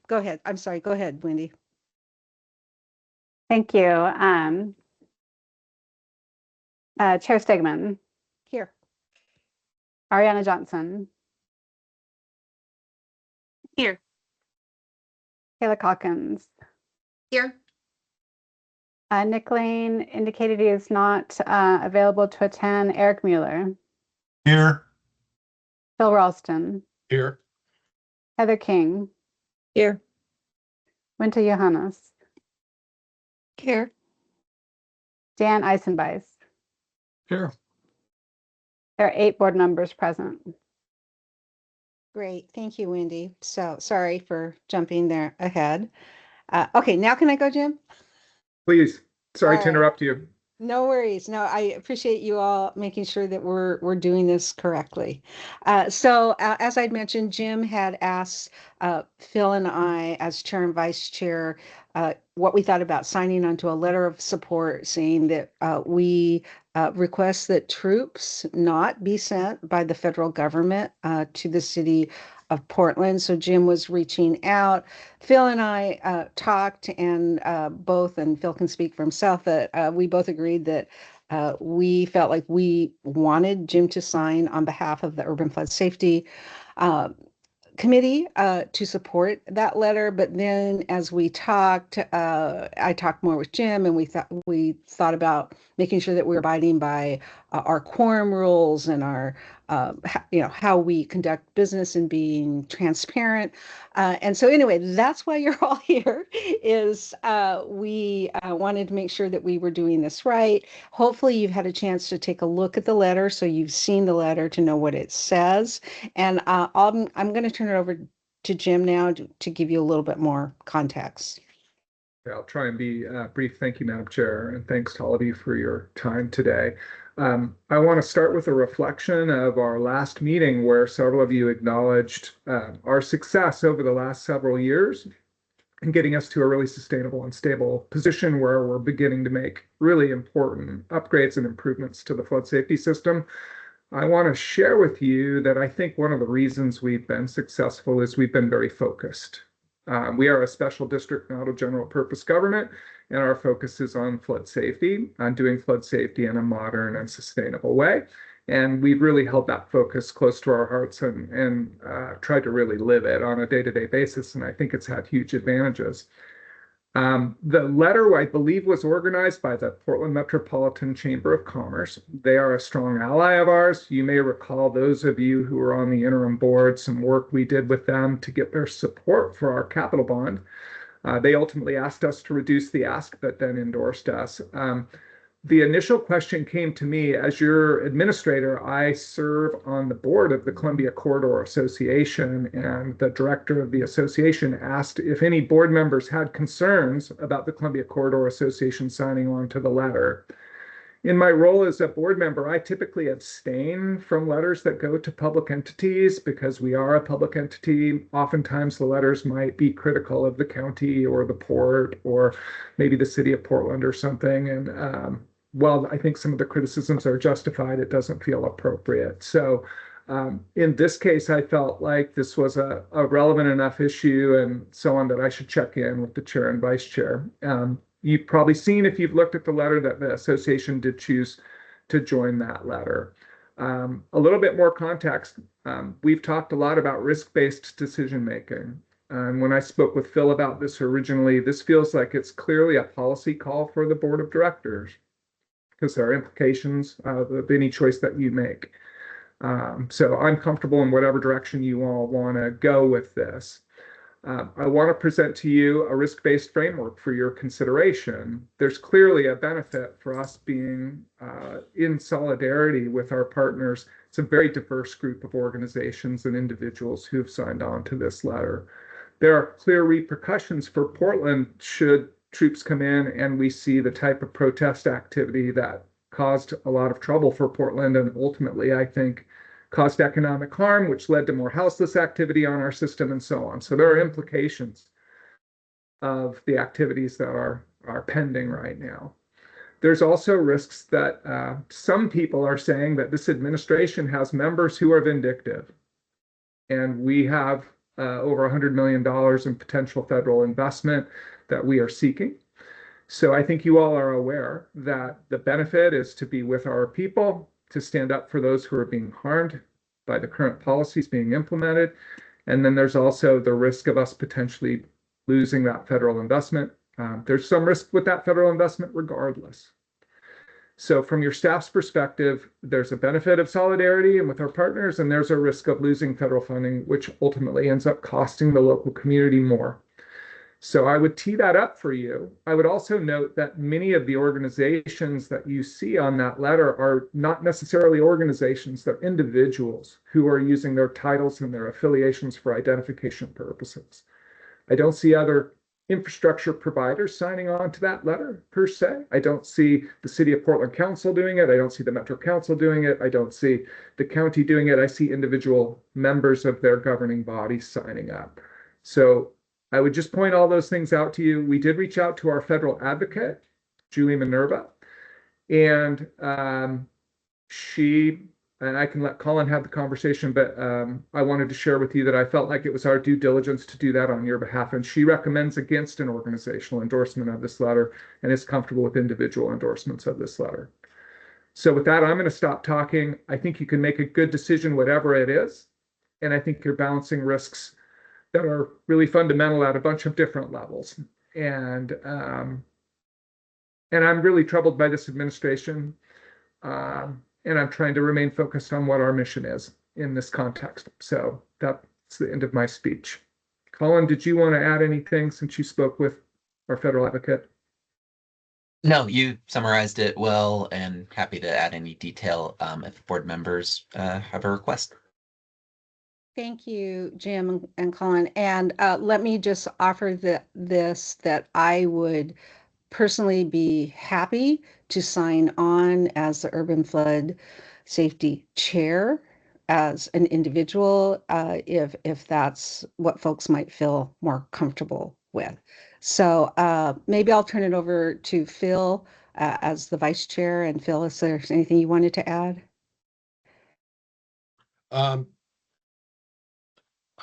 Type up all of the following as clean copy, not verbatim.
go ahead. I'm sorry. Go ahead, Wendy. Thank you. Chair Stegman. Here. Ariana Johnson. Here. Kayla Calkins. Here. Nick Lane indicated he is not available to attend. Eric Mueller. Here. Phil Ralston. Here. Heather King. Here. Winter Johannes. Here. Dan Eisenbeis. Here. There are 8 board members present. Great. Thank you, Wendy. So sorry for jumping there ahead. Okay, now can I go, Jim? Please. Sorry All to right. interrupt you. No worries. No, I appreciate you all making sure that we're doing this correctly. So as I'd mentioned, Jim had asked Phil and I, as chair and vice chair, what we thought about signing onto a letter of support saying that we request that troops not be sent by the federal government to the city of Portland. So Jim was reaching out. Phil and I talked, and and Phil can speak for himself, that we both agreed that we felt like we wanted Jim to sign on behalf of the Urban Flood Safety Committee to support that letter. But then as we talked, I talked more with Jim, and we thought about making sure that we're abiding by our quorum rules and our how we conduct business and being transparent. And so anyway, that's why you're all here, is we wanted to make sure that we were doing this right. Hopefully you've had a chance to take a look at the letter, so you've seen the letter to know what it says. And I'm going to turn it over to Jim now to give you a little bit more context. I'll try and be brief. Thank you, Madam Chair, and thanks to all of you for your time today. I want to start with a reflection of our last meeting, where several of you acknowledged our success over the last several years in getting us to a really sustainable and stable position where we're beginning to make really important upgrades and improvements to the flood safety system. I want to share with you that I think one of the reasons we've been successful is we've been very focused. We are a special district, not a general purpose government, and our focus is on flood safety, on doing flood safety in a modern and sustainable way. And we've really held that focus close to our hearts and tried to really live it on a day-to-day basis. And I think it's had huge advantages. The letter, I believe, was organized by the Portland Metropolitan Chamber of Commerce. They are a strong ally of ours. You may recall, those of you who were on the interim board, some work we did with them to get their support for our capital bond. They ultimately asked us to reduce the ask, but then endorsed us. The initial question came to me. As your administrator, I serve on the board of the Columbia Corridor Association, and the director of the association asked if any board members had concerns about the Columbia Corridor Association signing on to the letter. In my role as a board member, I typically abstain from letters that go to public entities because we are a public entity. Oftentimes the letters might be critical of the county or the port or maybe the city of Portland or something. And while I think some of the criticisms are justified, it doesn't feel appropriate. So in this case, I felt like this was a relevant enough issue and so on that I should check in with the chair and vice chair. You've probably seen, if you've looked at the letter, that the association did choose to join that letter. A little bit more context. We've talked a lot about risk-based decision-making. And when I spoke with Phil about this originally, this feels like it's clearly a policy call for the board of directors, because there are implications of any choice that you make. So I'm comfortable in whatever direction you all want to go with this. I want to present to you a risk-based framework for your consideration. There's clearly a benefit for us being in solidarity with our partners. It's a very diverse group of organizations and individuals who've signed on to this letter. There are clear repercussions for Portland should troops come in and we see the type of protest activity that caused a lot of trouble for Portland and ultimately, I think, caused economic harm, which led to more houseless activity on our system and so on. So there are implications of the activities that are pending right now. There's also risks that some people are saying that this administration has members who are vindictive. And we have over $100 million in potential federal investment that we are seeking. So I think you all are aware that the benefit is to be with our people, to stand up for those who are being harmed by the current policies being implemented. And then there's also the risk of us potentially losing that federal investment. There's some risk with that federal investment regardless. So from your staff's perspective, there's a benefit of solidarity and with our partners, and there's a risk of losing federal funding, which ultimately ends up costing the local community more. So I would tee that up for you. I would also note that many of the organizations that you see on that letter are not necessarily organizations, they're individuals who are using their titles and their affiliations for identification purposes. I don't see other infrastructure providers signing on to that letter per se. I don't see the City of Portland Council doing it. I don't see the Metro Council doing it. I don't see the county doing it. I see individual members of their governing body signing up. So I would just point all those things out to you. We did reach out to our federal advocate, Julie Minerva, and and I can let Colin have the conversation, but I wanted to share with you that I felt like it was our due diligence to do that on your behalf. And she recommends against an organizational endorsement of this letter and is comfortable with individual endorsements of this letter. So with that, I'm going to stop talking. I think you can make a good decision, whatever it is. And I think you're balancing risks that are really fundamental at a bunch of different levels. And I'm really troubled by this administration. And I'm trying to remain focused on what our mission is in this context. So that's the end of my speech. Colin, did you want to add anything since you spoke with our federal advocate? No, you summarized it well, and happy to add any detail if board members have a request. Thank you, Jim and Colin. And let me just offer that I would personally be happy to sign on as the Urban Flood Safety Chair as an individual, if that's what folks might feel more comfortable with. So maybe I'll turn it over to Phil as the Vice Chair. And Phil, is there anything you wanted to add? I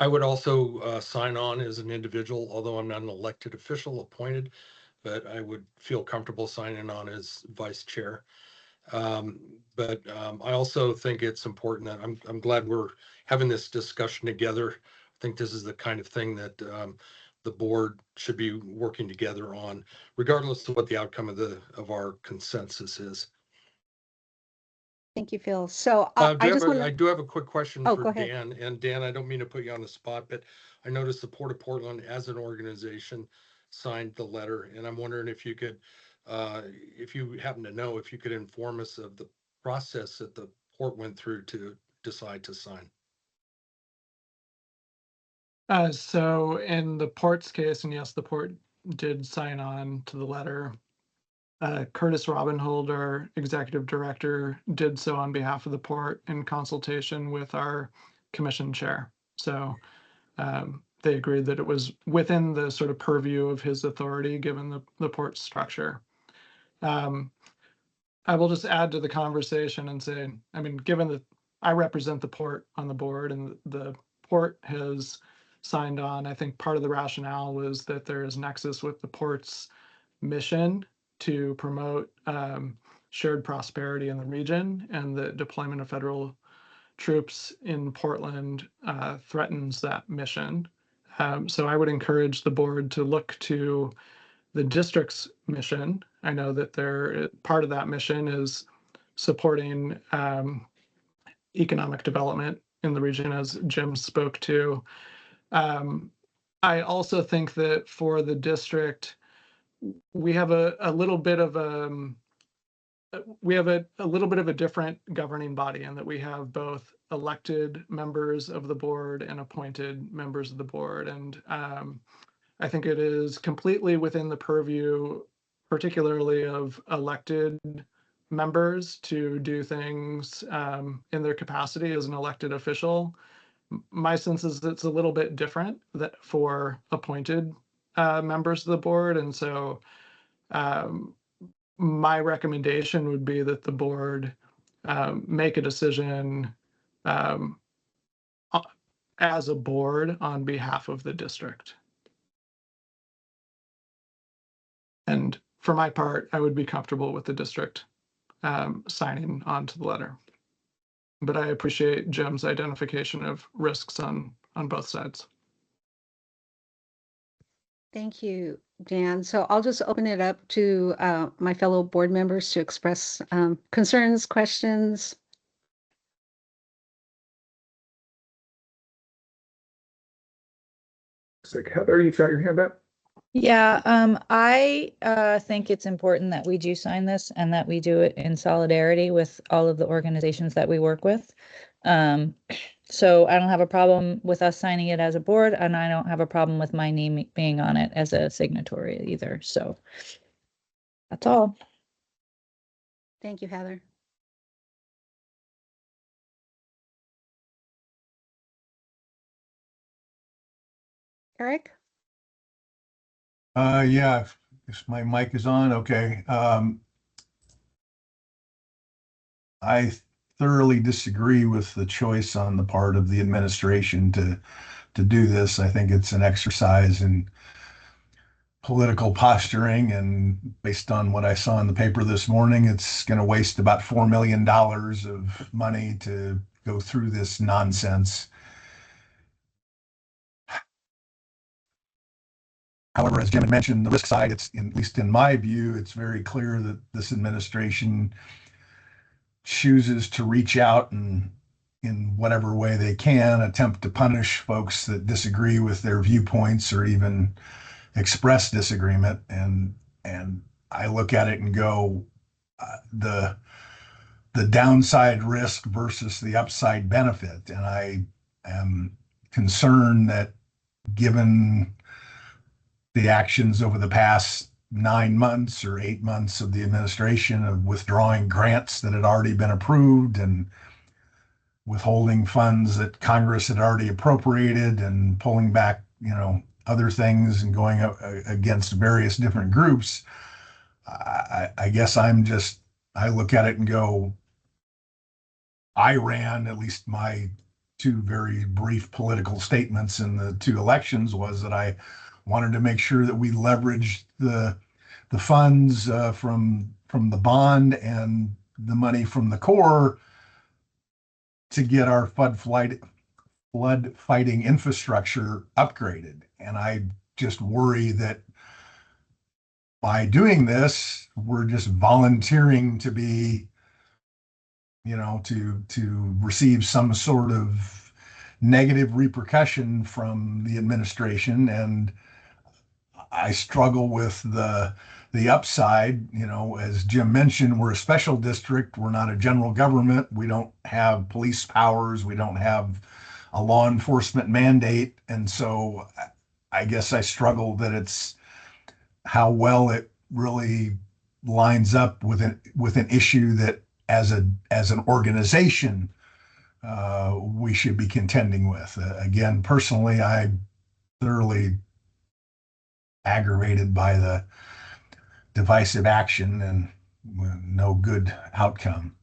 would also sign on as an individual, although I'm not an elected official appointed, but I would feel comfortable signing on as vice chair. But I also think it's important that I'm glad we're having this discussion together. I think this is the kind of thing that the board should be working together on, regardless of what the outcome of our consensus is. Thank you, Phil. So I I do have a quick question go for ahead. Dan. And Dan, I don't mean to put you on the spot, but I noticed the Port of Portland as an organization signed the letter. And I'm wondering if you could, if you happen to know, if you could inform us of the process that the port went through to decide to sign. So in the port's case, and yes, the port did sign on to the letter. Curtis Robinhold, our executive director, did so on behalf of the port in consultation with our commission chair. So they agreed that it was within the sort of purview of his authority, given the port's structure. I will just add to the conversation and say, I mean, given that I represent the port on the board and the port has signed on, I think part of the rationale was that there is nexus with the port's mission to promote shared prosperity in the region, and the deployment of federal troops in Portland threatens that mission. So I would encourage the board to look to the district's mission. I know that part of that mission is supporting economic development in the region, as Jim spoke to. I also think that for the district, we have a little bit of a different governing body, in that we have both elected members of the board and appointed members of the board. And I think it is completely within the purview, particularly of elected members, to do things in their capacity as an elected official. My sense is it's a little bit different for appointed members of the board. And so my recommendation would be that the board make a decision as a board on behalf of the district. And for my part, I would be comfortable with the district signing on to the letter. But I appreciate Jim's identification of risks on both sides. Thank you, Dan. So I'll just open it up to my fellow board members to express concerns, questions. So Heather, you've got your hand up? Yeah, I think it's important that we do sign this and that we do it in solidarity with all of the organizations that we work with. So I don't have a problem with us signing it as a board, and I don't have a problem with my name being on it as a signatory either. So that's all. Thank you, Heather. Eric? Yeah, if my mic is on, okay. I thoroughly disagree with the choice on the part of the administration to do this. I think it's an exercise in political posturing, and based on what I saw in the paper this morning, it's going to waste about $4 million of money to go through this nonsense. However, as Jim had mentioned, the risk side, at least in my view, it's very clear that this administration chooses to reach out and in whatever way they can attempt to punish folks that disagree with their viewpoints or even express disagreement. And I look at it and go, the downside risk versus the upside benefit. And I am concerned that given the actions over the past 9 months or 8 months of the administration of withdrawing grants that had already been approved and withholding funds that Congress had already appropriated and pulling back, other things and going against various different groups. I guess I look at it and go, I ran, at least my 2 very brief political statements in the 2 elections was that I wanted to make sure that we leveraged the funds from the bond and the money from the core to get our flood fighting infrastructure upgraded. And I just worry that by doing this, we're just volunteering to be, to receive some sort of negative repercussion from the administration. And I struggle with the upside. As Jim mentioned, we're a special district. We're not a general government. We don't have police powers. We don't have a law enforcement mandate. And so I guess I struggle that it's how well it really lines up with an issue that as an organization we should be contending with. Again, personally, I thoroughly aggravated by the divisive action and no good outcome.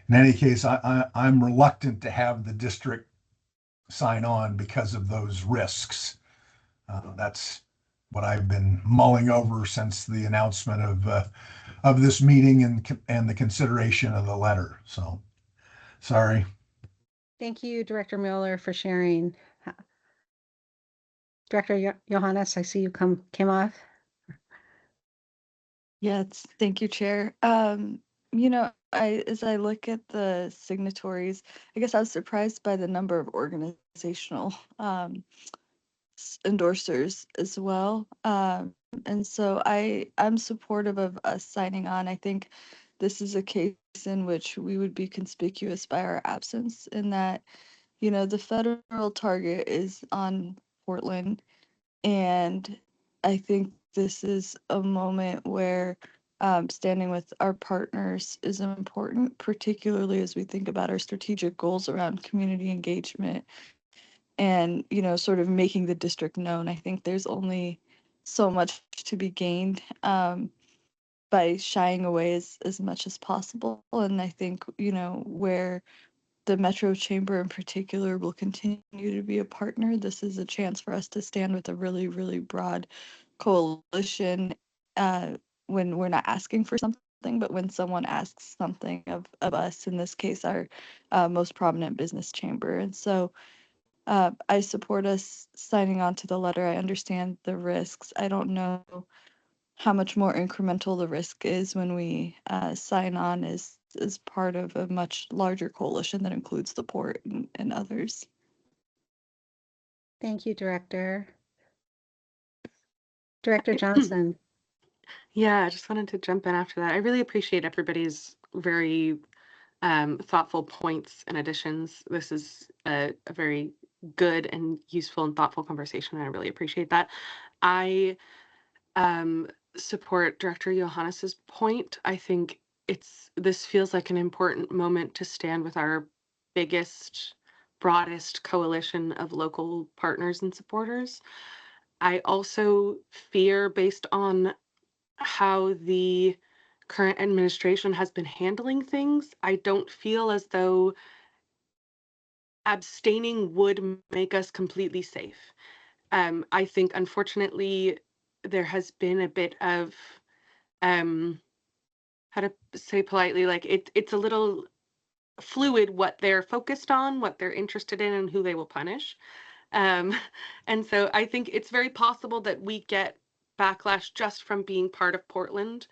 In any case, I'm reluctant to have the district sign on because of those risks. That's what I've been mulling over since the announcement of this meeting and the consideration of the letter. So, sorry. Thank you, Director Mueller, for sharing. Director Johannes, I see you came off. Yes, thank you, Chair. As I look at the signatories, I guess I was surprised by the number of organizational endorsers as well. And so I'm supportive of us signing on. I think this is a case in which we would be conspicuous by our absence in that, the federal target is on Portland. And I think this is a moment where standing with our partners is important, particularly as we think about our strategic goals around community engagement and, sort of making the district known. I think there's only so much to be gained by shying away as much as possible. And I think, where the Metro Chamber in particular will continue to be a partner. This is a chance for us to stand with a really, really broad coalition when we're not asking for something, but when someone asks something of us, in this case, our most prominent business chamber. And so I support us signing on to the letter. I understand the risks. I don't know how much more incremental the risk is when we sign on as part of a much larger coalition that includes the port and others. Thank you, Director. Director Johnson. Yeah, I just wanted to jump in after that. I really appreciate everybody's very thoughtful points and additions. This is a very good and useful and thoughtful conversation. I really appreciate that. I support Director Johannes's point. I think this feels like an important moment to stand with our biggest, broadest coalition of local partners and supporters. I also fear, based on how the current administration has been handling things, I don't feel as though abstaining would make us completely safe. I think, unfortunately, there has been a bit of, how to say politely, like it's a little fluid what they're focused on, what they're interested in, and who they will punish. And so I think it's very possible that we get backlash just from being part of Portland,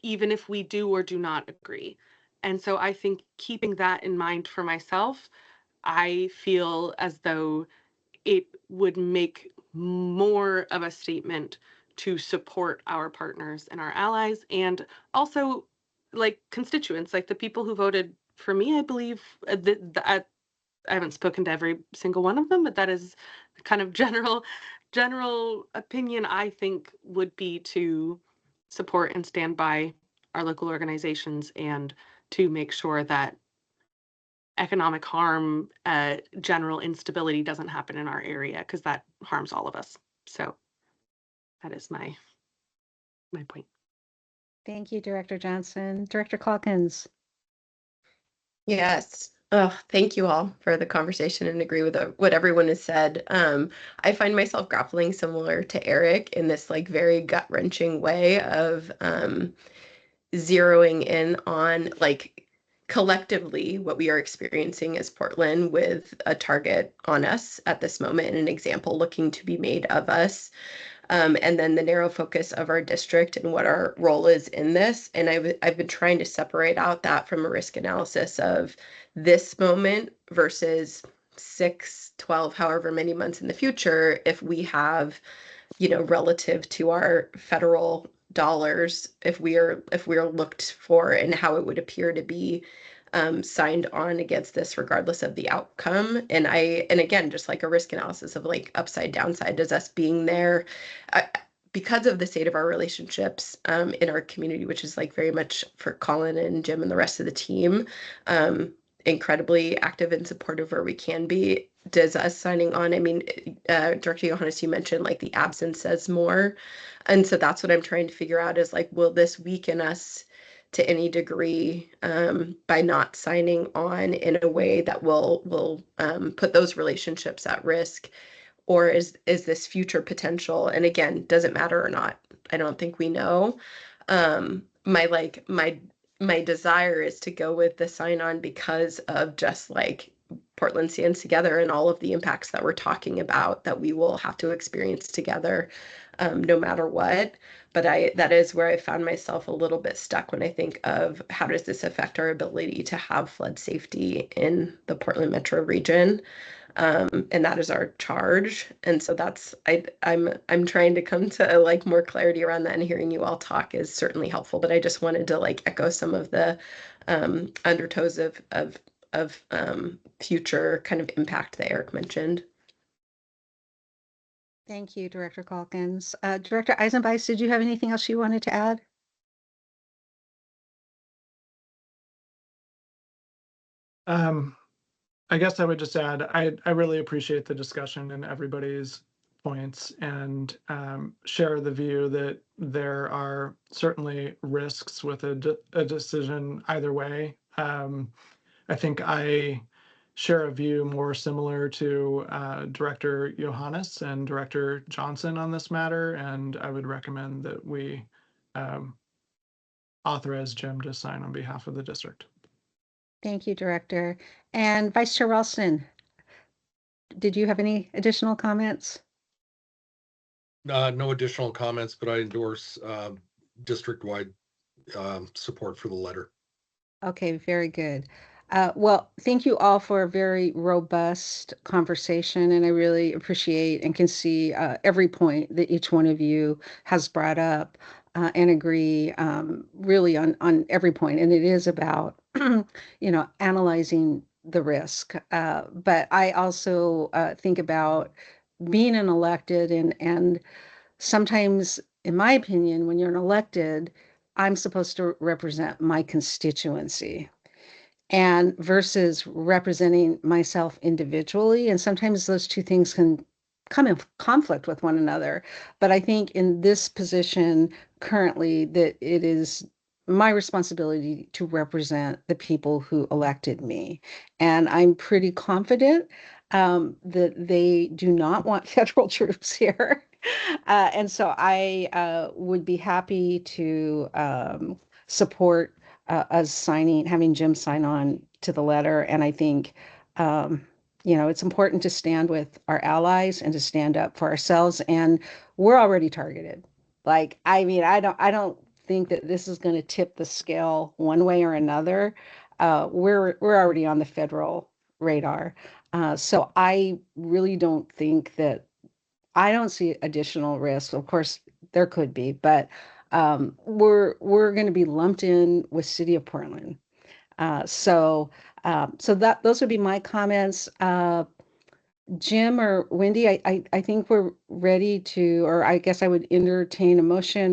even if we do or do not agree. And so I think keeping that in mind for myself, I feel as though it would make more of a statement to support our partners and our allies, and also like constituents, like the people who voted for me. I believe I haven't spoken to every single one of them, but that is the kind of general opinion I think would be to support and stand by our local organizations and to make sure that economic harm, general instability doesn't happen in our area, because that harms all of us. So that is my point. Thank you, Director Johnson. Director Calkins. Yes. Oh, thank you all for the conversation and agree with what everyone has said. I find myself grappling similar to Eric in this like very gut-wrenching way of zeroing in on like collectively what we are experiencing as Portland, with a target on us at this moment and an example looking to be made of us. And then the narrow focus of our district and what our role is in this. And I've been trying to separate out that from a risk analysis of this moment versus 6, 12, however many months in the future, if we have, relative to our federal dollars, if we are looked for, and how it would appear to be signed on against this regardless of the outcome. And again, just like a risk analysis of like upside downside, does us being there because of the state of our relationships in our community, which is like very much for Colin and Jim and the rest of the team, incredibly active and supportive where we can be. Does us signing on, Director Johannes, you mentioned like the absence says more. And so that's what I'm trying to figure out is like, will this weaken us to any degree by not signing on in a way that will put those relationships at risk? Or is this future potential? And again, does it matter or not? I don't think we know. My desire is to go with the sign on because of just like Portland stands together and all of the impacts that we're talking about that we will have to experience together no matter what. But that is where I found myself a little bit stuck when I think of how does this affect our ability to have flood safety in the Portland metro region. And that is our charge. And so that's I'm trying to come to like more clarity around that, and hearing you all talk is certainly helpful. But I just wanted to like echo some of the undertows of future kind of impact that Eric mentioned. Thank you, Director Calkins. Director Eisenbeis, did you have anything else you wanted to add? I guess I would just add, I really appreciate the discussion and everybody's points, and share the view that there are certainly risks with a decision either way. I think I share a view more similar to Director Johannes and Director Johnson on this matter, and I would recommend that we authorize Jim to sign on behalf of the district. Thank you, Director. And Vice Chair Ralston, did you have any additional comments? No additional comments, but I endorse district-wide support for the letter. Okay, very good. Well, thank you all for a very robust conversation, and I really appreciate and can see every point that each one of you has brought up and agree really on every point. And it is about, analyzing the risk. But I also think about being an elected and sometimes, in my opinion, when you're an elected, I'm supposed to represent my constituency and versus representing myself individually. And sometimes those two things can come in conflict with one another. But I think in this position currently that it is my responsibility to represent the people who elected me. And I'm pretty confident that they do not want federal troops here. And so I would be happy to support us having Jim sign on to the letter. And I think, it's important to stand with our allies and to stand up for ourselves. And we're already targeted. Like, I mean, I don't think that this is going to tip the scale one way or another. We're already on the federal radar. So I really don't think that I don't see additional risk. Of course, there could be, but we're going to be lumped in with City of Portland. So that those would be my comments. Jim or Wendy, I think we're ready to, or I guess I would entertain a motion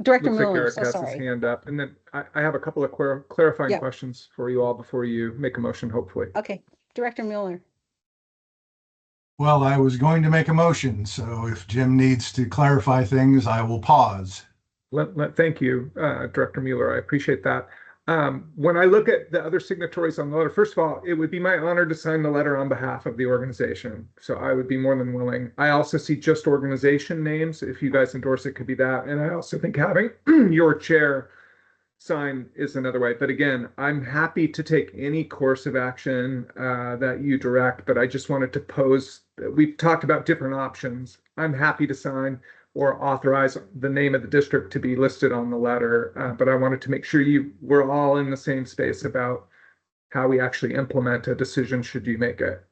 Director Looks like Miller, Eric so has his sorry. hand up. And then I have a couple of clarifying Yeah. questions for you all before you make a motion, hopefully. Okay, Director Miller. Well, I was going to make a motion, so if Jim needs to clarify things, I will pause. Thank you, Director Mueller. I appreciate that. When I look at the other signatories on the letter, first of all, it would be my honor to sign the letter on behalf of the organization. So I would be more than willing. I also see just organization names. If you guys endorse it, could be that. And I also think having your chair sign is another way. But again, I'm happy to take any course of action that you direct, but I just wanted to pose, we've talked about different options. I'm happy to sign or authorize the name of the district to be listed on the letter. But I wanted to make sure we're all in the same space about how we actually implement a decision should you make it.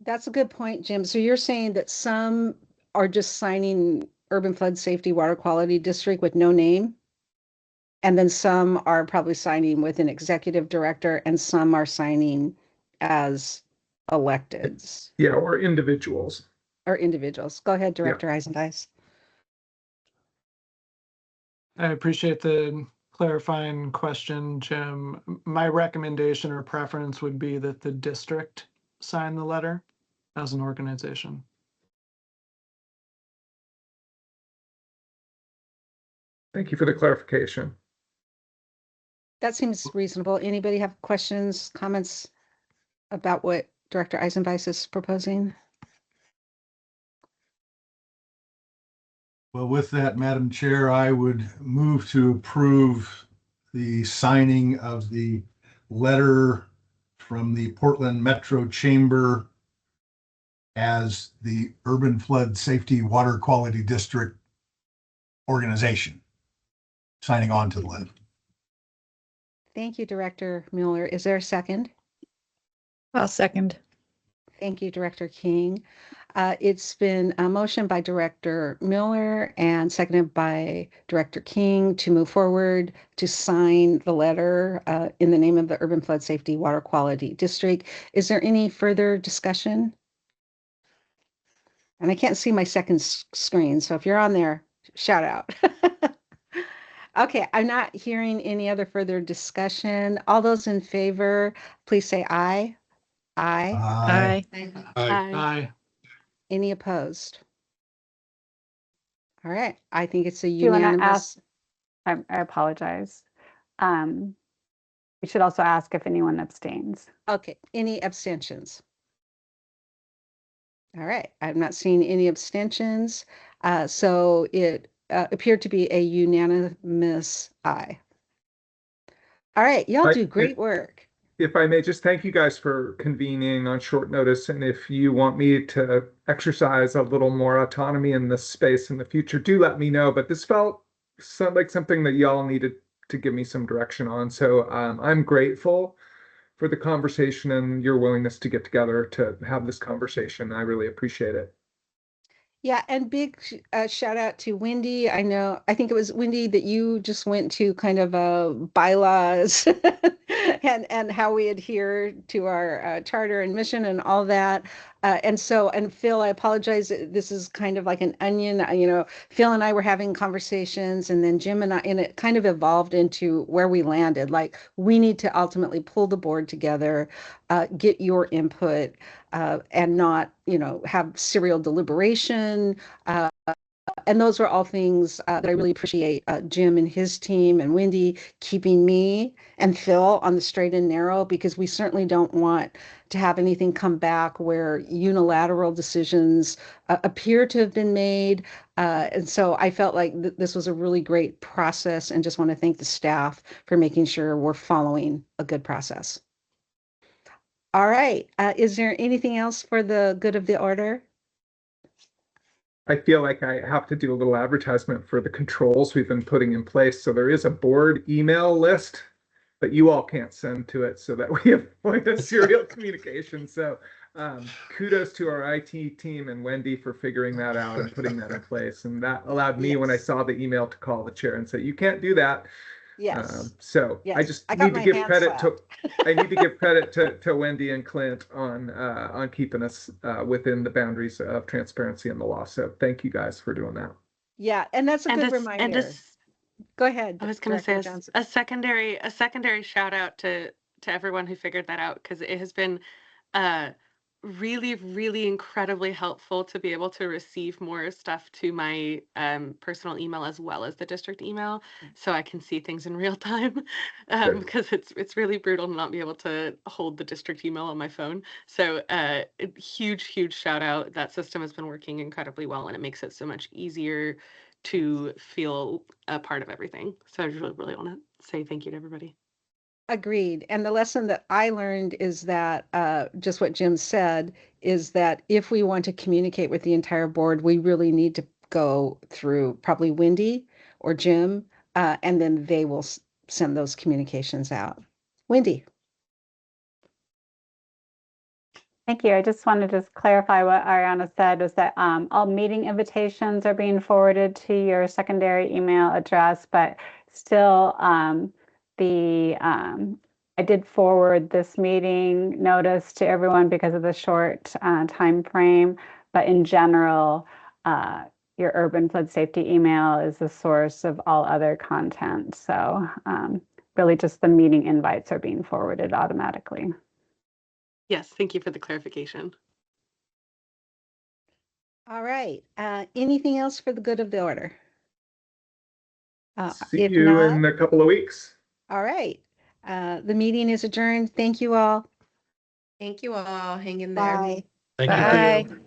That's a good point, Jim. So you're saying that some are just signing Urban Flood Safety Water Quality District with no name? And then some are probably signing with an executive director and some are signing as electeds Yeah, or individuals. or individuals. Go ahead, Director Eisendice. I appreciate the clarifying question, Jim. My recommendation or preference would be that the district sign the letter as an organization. Thank you for the clarification. That seems reasonable. Anybody have questions, comments about what Director Eisendice is proposing? Well, with that, Madam Chair, I would move to approve the signing of the letter from the Portland Metro Chamber as the Urban Flood Safety Water Quality District organization, signing on to the letter. Thank you, Director Mueller. Is there a second? I'll second. Thank you, Director King. It's been a motion by Director Miller and seconded by Director King to move forward to sign the letter in the name of the Urban Flood Safety Water Quality District. Is there any further discussion? And I can't see my second screen, so if you're on there, shout out. Okay, I'm not hearing any other further discussion. All those in favor, please say aye. Aye. Aye. Aye. Any opposed? All right, I think it's a Do you want to unanimous. ask? I apologize. We should also ask if anyone abstains. Okay, any abstentions? All right, I'm not seeing any abstentions. So it appeared to be a unanimous aye. All right, y'all do great work. If I may just thank you guys for convening on short notice. And if you want me to exercise a little more autonomy in this space in the future, do let me know. But this felt like something that y'all needed to give me some direction on. So I'm grateful for the conversation and your willingness to get together to have this conversation. I really appreciate it. Yeah, and big shout out to Wendy. I think it was Wendy that you just went to kind of bylaws and how we adhere to our charter and mission and all that. And Phil, I apologize. This is kind of like an onion. Phil and I were having conversations, and then Jim and I, and it kind of evolved into where we landed. Like, we need to ultimately pull the board together, get your input, and not, have serial deliberation. And those were all things that I really appreciate Jim and his team and Wendy keeping me and Phil on the straight and narrow, because we certainly don't want to have anything come back where unilateral decisions appear to have been made. And so I felt like this was a really great process, and just want to thank the staff for making sure we're following a good process. All right. Is there anything else for the good of the order? I feel like I have to do a little advertisement for the controls we've been putting in place. So there is a board email list, but you all can't send to it, so that we avoid a serial communication. So kudos to our IT team and Wendy for figuring that out and putting that in place. And that allowed me, when I saw the email, to call the chair and say, you can't do that. Yes. So Yes. I just I got need to my give hands credit slapped. I need to give credit to Wendy and Clint on keeping us within the boundaries of transparency in the law. So thank you guys for doing that. Yeah, and that's a And good this, and reminder. this, Go ahead, I was going to say Director Johnson. a secondary shout out to everyone who figured that out, because it has been really, really incredibly helpful to be able to receive more stuff to my personal email as well as the district email, so I can see things in real time, because it's really brutal to not be able to hold the district email on my phone. So huge shout out. That system has been working incredibly well, and it makes it so much easier to feel a part of everything. So I really want to say thank you to everybody. Agreed. And the lesson that I learned is that just what Jim said, is that if we want to communicate with the entire board, we really need to go through probably Wendy or Jim, and then they will send those communications out. Wendy. Thank you. I just wanted to clarify what Ariana said, was that all meeting invitations are being forwarded to your secondary email address, but still I did forward this meeting notice to everyone because of the short time frame, but in general, your urban flood safety email is the source of all other content. So really just the meeting invites are being forwarded automatically. Yes, thank you for the clarification. All right. Anything else for the good of the order? See If you not, in a couple of weeks. all right. The meeting is adjourned. Thank you all. Thank you all. Hang in there. Bye. Thank you. Bye.